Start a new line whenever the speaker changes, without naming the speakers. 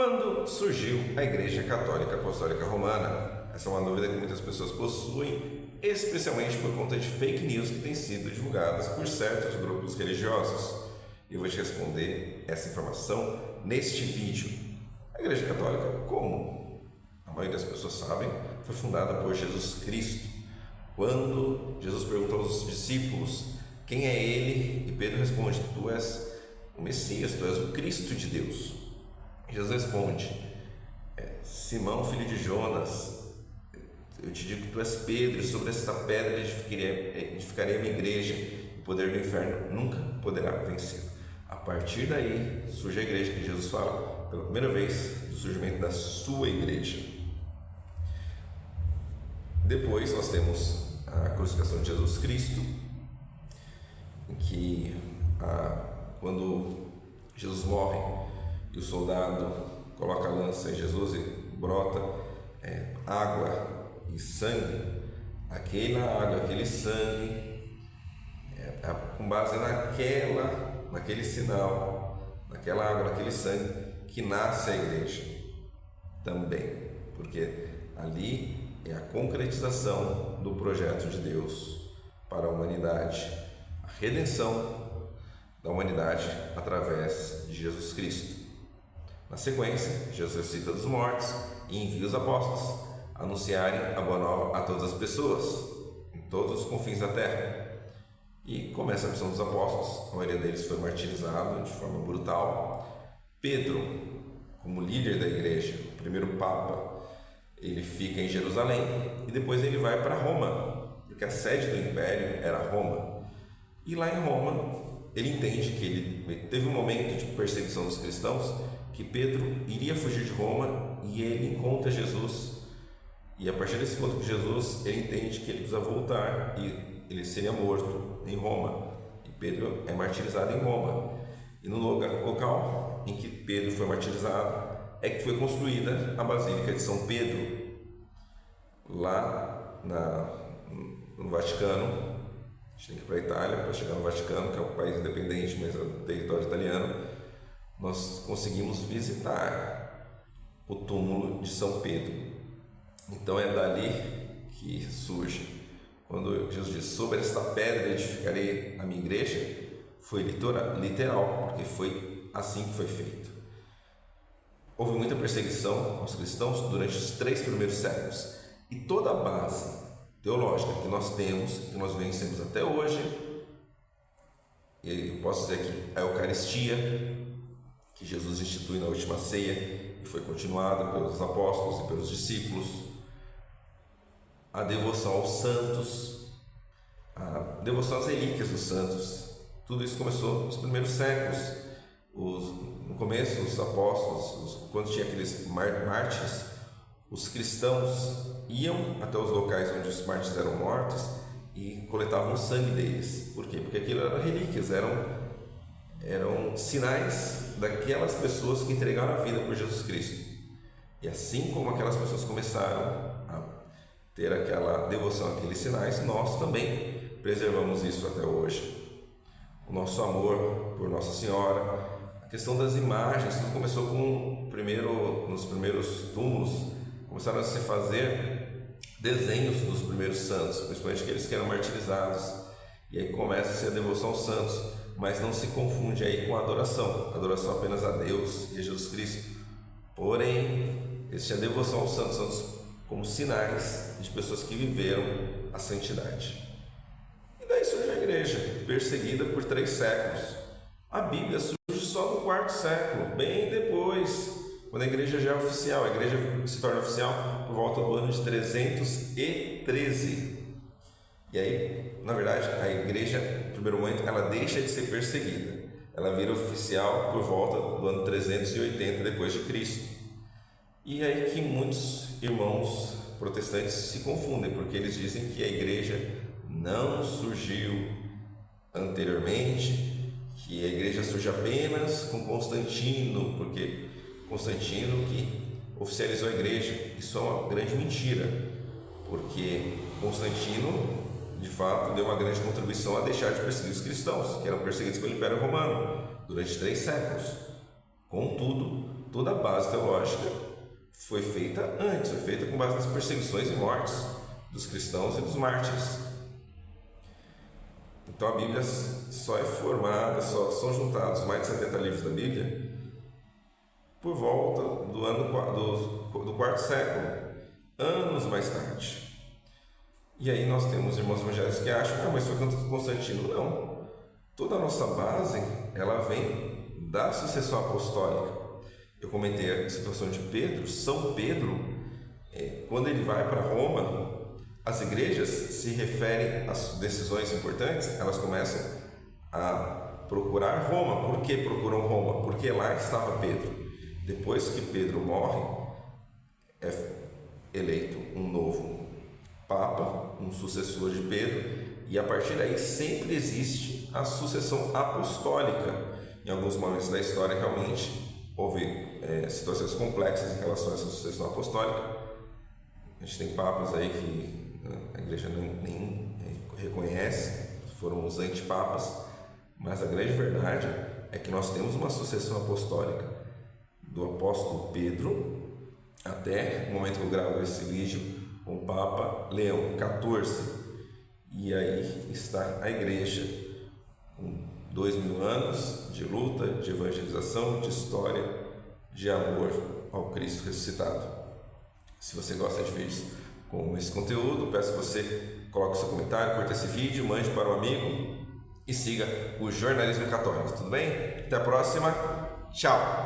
Quando surgiu a Igreja Católica Apostólica Romana? Essa é uma dúvida que muitas pessoas possuem, especialmente por conta de fake news que têm sido divulgadas por certos grupos religiosos. E eu vou te responder essa informação neste vídeo. A Igreja Católica, como a maioria das pessoas sabem, foi fundada por Jesus Cristo. Quando Jesus pergunta aos discípulos quem é Ele, e Pedro responde: Tu és o Messias, Tu és o Cristo de Deus. Jesus responde: Simão, filho de Jonas, eu te digo que tu és Pedro, e sobre esta pedra edificarei a minha igreja, e o poder do inferno nunca poderá vencer. A partir daí surge a igreja, que Jesus fala pela primeira vez do surgimento da sua igreja. Depois nós temos a crucificação de Jesus Cristo, em que quando Jesus morre e o soldado coloca a lança em Jesus e brota água e sangue, aquela água, aquele sangue, com base naquele sinal, naquela água, naquele sangue, que nasce a igreja também, porque ali é a concretização do projeto de Deus para a humanidade, a redenção da humanidade através de Jesus Cristo. Na sequência, Jesus ressuscita dos mortos e envia os apóstolos a anunciarem a boa nova a todas as pessoas, em todos os confins da terra. E começa a missão dos apóstolos. A maioria deles foi martirizado de forma brutal. Pedro, como líder da igreja, o primeiro papa, ele fica em Jerusalém e depois ele vai para Roma, porque a sede do império era Roma. E lá em Roma, ele entende que ele teve um momento de perseguição dos cristãos, que Pedro iria fugir de Roma, e ele encontra Jesus. E a partir desse encontro com Jesus, ele entende que ele precisa voltar e ele seria morto em Roma. E Pedro é martirizado em Roma. E no local em que Pedro foi martirizado é que foi construída a Basílica de São Pedro, lá no Vaticano. A gente tem que ir para a Itália para chegar no Vaticano, que é um país independente, mas é um território italiano. Nós conseguimos visitar o túmulo de São Pedro. Então é dali que surge, quando Jesus diz: sobre esta pedra edificarei a minha igreja, foi literal, porque foi assim que foi feito. Houve muita perseguição aos cristãos durante os 3 primeiros séculos, e toda a base teológica que nós temos, que nós vencemos até hoje, e eu posso dizer que a Eucaristia, que Jesus institui na última ceia e foi continuada pelos apóstolos e pelos discípulos, a devoção aos santos, a devoção às relíquias dos santos, tudo isso começou nos primeiros séculos. No começo, os apóstolos, quando tinha aqueles mártires, os cristãos iam até os locais onde os mártires eram mortos e coletavam o sangue deles. Por quê? Porque aquilo eram relíquias, eram sinais daquelas pessoas que entregaram a vida por Jesus Cristo. E assim como aquelas pessoas começaram a ter aquela devoção àqueles sinais, nós também preservamos isso até hoje. O nosso amor por Nossa Senhora, a questão das imagens, tudo começou nos primeiros túmulos, começaram a se fazer desenhos dos primeiros santos, principalmente aqueles que eram martirizados, e aí começa a devoção aos santos, mas não se confunde aí com a adoração apenas a Deus e a Jesus Cristo. Porém, existe a devoção aos santos como sinais de pessoas que viveram a santidade. E daí surge a igreja, perseguida por 3 séculos. A Bíblia surge só no 4º século, bem depois, quando a igreja já é oficial. A igreja se torna oficial por volta do ano de 313. E aí, na verdade, a igreja, no primeiro momento, ela deixa de ser perseguida. Ela vira oficial por volta do ano 380 depois de Cristo. E aí que muitos irmãos protestantes se confundem, porque eles dizem que a igreja não surgiu anteriormente, que a igreja surge apenas com Constantino, porque Constantino que oficializou a igreja. Isso é uma grande mentira, porque Constantino, de fato, deu uma grande contribuição a deixar de perseguir os cristãos, que eram perseguidos pelo Império Romano durante 3 séculos. Contudo, toda a base teológica foi feita antes, foi feita com base nas perseguições e mortes dos cristãos e dos mártires. Então a Bíblia só é formada, só são juntados mais de 70 livros da Bíblia por volta do quarto século, anos mais tarde. E aí nós temos irmãos evangélicos que acham, mas foi Constantino. Não. Toda a nossa base, ela vem da sucessão apostólica. Eu comentei a situação de Pedro. São Pedro, quando ele vai para Roma, as igrejas se referem às decisões importantes, elas começam a procurar Roma. Por que procuram Roma? Porque lá estava Pedro. Depois que Pedro morre, é eleito um novo Papa, um sucessor de Pedro, e a partir daí sempre existe a sucessão apostólica. Em alguns momentos da história realmente houve situações complexas em relação a essa sucessão apostólica. A gente tem papas aí que a igreja nem reconhece, foram os antipapas, mas a grande verdade é que nós temos uma sucessão apostólica do apóstolo Pedro até o momento que eu gravo esse vídeo com o Papa Leão XIV, e aí está a igreja com 2000 anos de luta, de evangelização, de história, de amor ao Cristo ressuscitado. Se você gosta de vídeos com esse conteúdo, peço que você coloque seu comentário, curta esse vídeo, mande para um amigo e siga o Jornalismo Católico, tudo bem? Até a próxima, tchau!